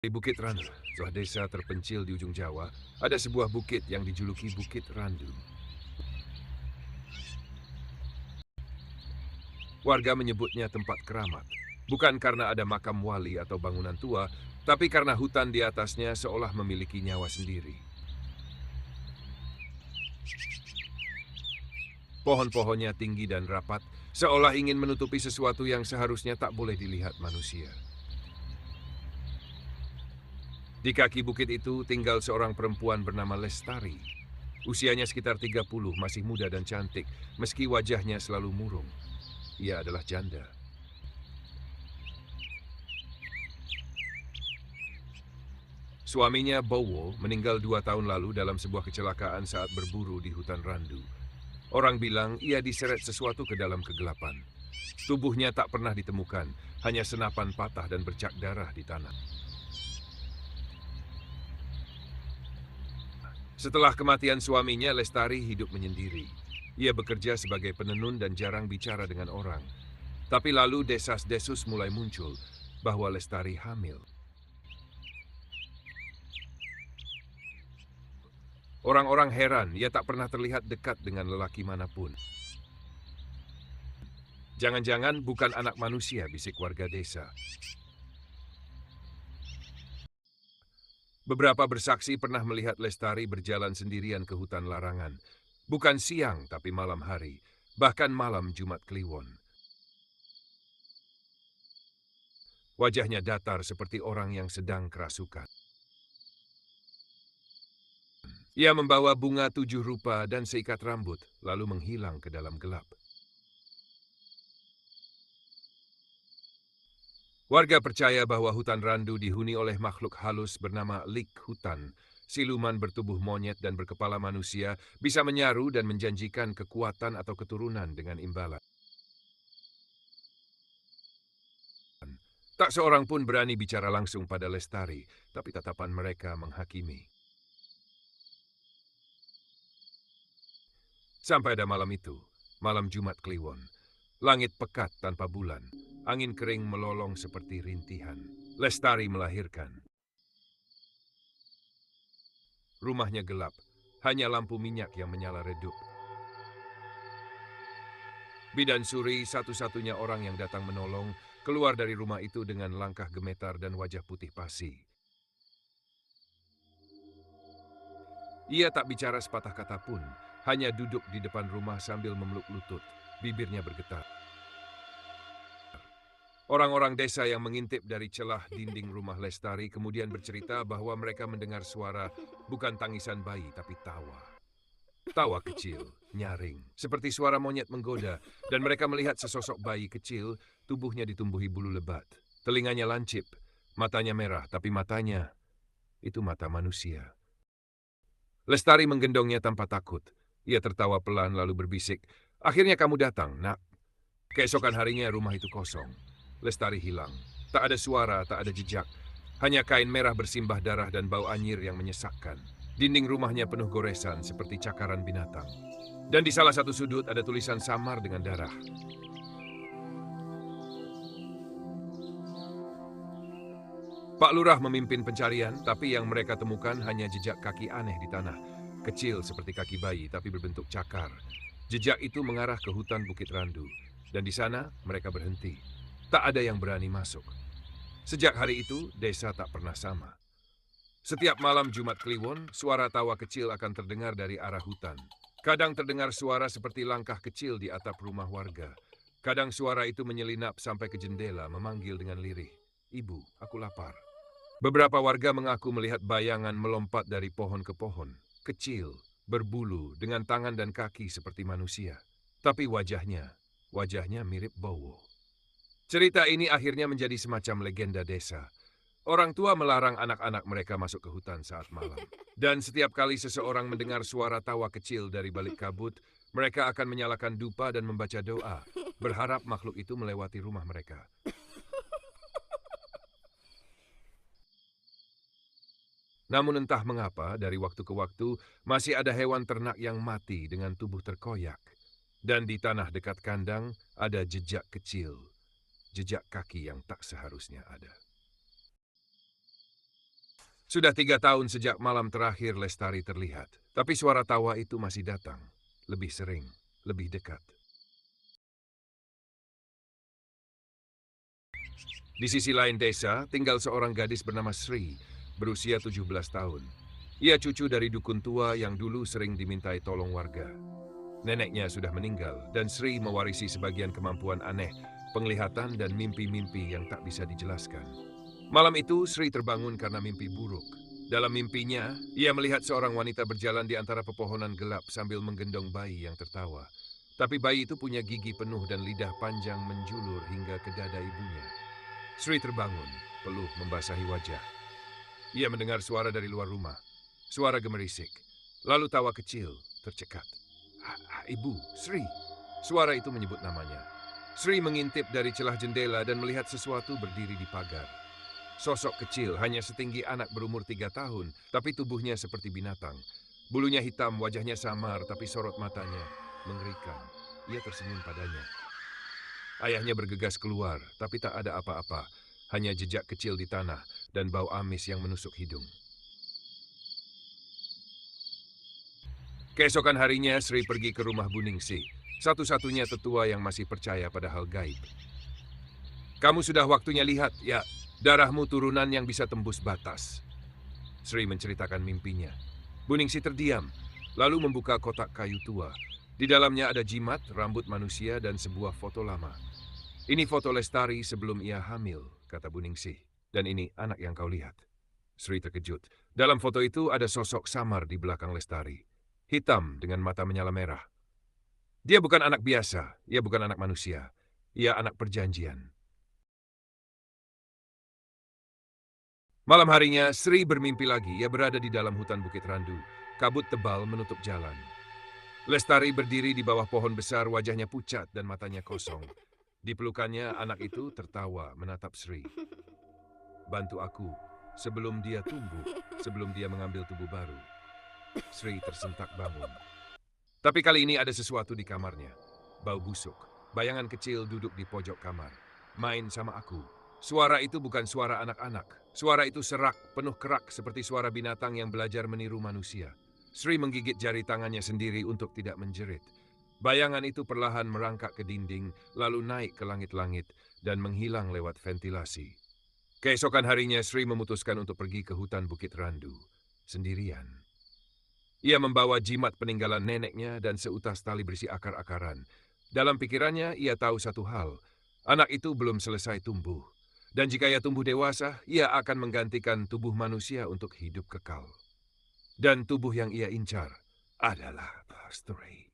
Di Bukit Randu, sebuah desa terpencil di ujung Jawa, ada sebuah bukit yang dijuluki Bukit Randu. Warga menyebutnya tempat keramat, bukan karena ada makam wali atau bangunan tua, tapi karena hutan di atasnya seolah memiliki nyawa sendiri. Pohon-pohonnya tinggi dan rapat, seolah ingin menutupi sesuatu yang seharusnya tak boleh dilihat manusia. Di kaki bukit itu tinggal seorang perempuan bernama Lestari. Usianya sekitar 30, masih muda dan cantik, meski wajahnya selalu murung. Ia adalah janda. Suaminya, Bowo, meninggal 2 tahun lalu dalam sebuah kecelakaan saat berburu di hutan Randu. Orang bilang ia diseret sesuatu ke dalam kegelapan. Tubuhnya tak pernah ditemukan, hanya senapan patah dan bercak darah di tanah. Setelah kematian suaminya, Lestari hidup menyendiri. Ia bekerja sebagai penenun dan jarang bicara dengan orang. Tapi lalu desas-desus mulai muncul bahwa Lestari hamil. Orang-orang heran, ia tak pernah terlihat dekat dengan lelaki manapun. Jangan-jangan bukan anak manusia, bisik warga desa. Beberapa bersaksi pernah melihat Lestari berjalan sendirian ke hutan larangan. Bukan siang, tapi malam hari. Bahkan malam Jumat Kliwon. Wajahnya datar seperti orang yang sedang kerasukan. Ia membawa bunga 7 rupa dan seikat rambut, lalu menghilang ke dalam gelap. Warga percaya bahwa hutan Randu dihuni oleh makhluk halus bernama lik hutan. Siluman bertubuh monyet dan berkepala manusia bisa menyaru dan menjanjikan kekuatan atau keturunan dengan imbalan. Tak seorang pun berani bicara langsung pada Lestari, tapi tatapan mereka menghakimi. Sampai ada malam itu, malam Jumat Kliwon. Langit pekat tanpa bulan, angin kering melolong seperti rintihan. Lestari melahirkan. Rumahnya gelap, hanya lampu minyak yang menyala redup. Bidan Suri, satu-satunya orang yang datang menolong, keluar dari rumah itu dengan langkah gemetar dan wajah putih pasi. Ia tak bicara sepatah kata pun, hanya duduk di depan rumah sambil memeluk lutut, bibirnya bergetar. Orang-orang desa yang mengintip dari celah dinding rumah Lestari kemudian bercerita bahwa mereka mendengar suara bukan tangisan bayi tapi tawa. Tawa kecil, nyaring, seperti suara monyet menggoda, dan mereka melihat sesosok bayi kecil, tubuhnya ditumbuhi bulu lebat. Telinganya lancip, matanya merah, tapi matanya itu mata manusia. Lestari menggendongnya tanpa takut. Ia tertawa pelan lalu berbisik, "Akhirnya kamu datang, nak." Keesokan harinya rumah itu kosong. Lestari hilang. Tak ada suara, tak ada jejak. Hanya kain merah bersimbah darah dan bau anyir yang menyesakkan. Dinding rumahnya penuh goresan seperti cakaran binatang. Dan di salah satu sudut ada tulisan samar dengan darah. Pak Lurah memimpin pencarian, tapi yang mereka temukan hanya jejak kaki aneh di tanah. Kecil seperti kaki bayi, tapi berbentuk cakar. Jejak itu mengarah ke hutan Bukit Randu. Dan di sana mereka berhenti. Tak ada yang berani masuk. Sejak hari itu, desa tak pernah sama. Setiap malam Jumat Kliwon, suara tawa kecil akan terdengar dari arah hutan. Kadang terdengar suara seperti langkah kecil di atap rumah warga. Kadang suara itu menyelinap sampai ke jendela, memanggil dengan lirih, "Ibu, aku lapar." Beberapa warga mengaku melihat bayangan melompat dari pohon ke pohon. Kecil, berbulu, dengan tangan dan kaki seperti manusia. Tapi wajahnya mirip Bowo. Cerita ini akhirnya menjadi semacam legenda desa. Orang tua melarang anak-anak mereka masuk ke hutan saat malam. Dan setiap kali seseorang mendengar suara tawa kecil dari balik kabut, mereka akan menyalakan dupa dan membaca doa, berharap makhluk itu melewati rumah mereka. Namun entah mengapa, dari waktu ke waktu, masih ada hewan ternak yang mati dengan tubuh terkoyak. Dan di tanah dekat kandang, ada jejak kecil, jejak kaki yang tak seharusnya ada. Sudah 3 tahun sejak malam terakhir Lestari terlihat. Tapi suara tawa itu masih datang. Lebih sering, lebih dekat. Di sisi lain desa, tinggal seorang gadis bernama Sri, berusia 17 tahun. Ia cucu dari dukun tua yang dulu sering dimintai tolong warga. Neneknya sudah meninggal, dan Sri mewarisi sebagian kemampuan aneh, penglihatan dan mimpi-mimpi yang tak bisa dijelaskan. Malam itu, Sri terbangun karena mimpi buruk. Dalam mimpinya, ia melihat seorang wanita berjalan di antara pepohonan gelap sambil menggendong bayi yang tertawa. Tapi bayi itu punya gigi penuh dan lidah panjang menjulur hingga ke dada ibunya. Sri terbangun, peluh membasahi wajah. Ia mendengar suara dari luar rumah. Suara gemerisik. Lalu tawa kecil, tercekat. Ibu, Sri. Suara itu menyebut namanya. Sri mengintip dari celah jendela dan melihat sesuatu berdiri di pagar. Sosok kecil, hanya setinggi anak berumur 3 tahun, tapi tubuhnya seperti binatang. Bulunya hitam, wajahnya samar, tapi sorot matanya mengerikan. Ia tersenyum padanya. Ayahnya bergegas keluar, tapi tak ada apa-apa. Hanya jejak kecil di tanah dan bau amis yang menusuk hidung. Keesokan harinya, Sri pergi ke rumah Buningsih, satu-satunya tetua yang masih percaya pada hal gaib. Kamu sudah waktunya lihat, ya, darahmu turunan yang bisa tembus batas. Sri menceritakan mimpinya. Buningsih terdiam, lalu membuka kotak kayu tua. Di dalamnya ada jimat, rambut manusia, dan sebuah foto lama. Ini foto Lestari sebelum ia hamil, kata Buningsih. Dan ini anak yang kau lihat. Sri terkejut. Dalam foto itu ada sosok samar di belakang Lestari. Hitam dengan mata menyala merah. Dia bukan anak biasa, ia bukan anak manusia. Ia anak perjanjian. Malam harinya, Sri bermimpi lagi. Ia berada di dalam hutan Bukit Randu. Kabut tebal menutup jalan. Lestari berdiri di bawah pohon besar, wajahnya pucat dan matanya kosong. Di pelukannya, anak itu tertawa menatap Sri. Bantu aku, sebelum dia tumbuh, sebelum dia mengambil tubuh baru. Sri tersentak bangun. Tapi kali ini ada sesuatu di kamarnya. Bau busuk. Bayangan kecil duduk di pojok kamar. Main sama aku. Suara itu bukan suara anak-anak. Suara itu serak, penuh kerak seperti suara binatang yang belajar meniru manusia. Sri menggigit jari tangannya sendiri untuk tidak menjerit. Bayangan itu perlahan merangkak ke dinding, lalu naik ke langit-langit dan menghilang lewat ventilasi. Keesokan harinya, Sri memutuskan untuk pergi ke hutan Bukit Randu, sendirian. Ia membawa jimat peninggalan neneknya dan seutas tali berisi akar-akaran. Dalam pikirannya, ia tahu satu hal, anak itu belum selesai tumbuh. Dan jika ia tumbuh dewasa, ia akan menggantikan tubuh manusia untuk hidup kekal. Dan tubuh yang ia incar adalah Lestari.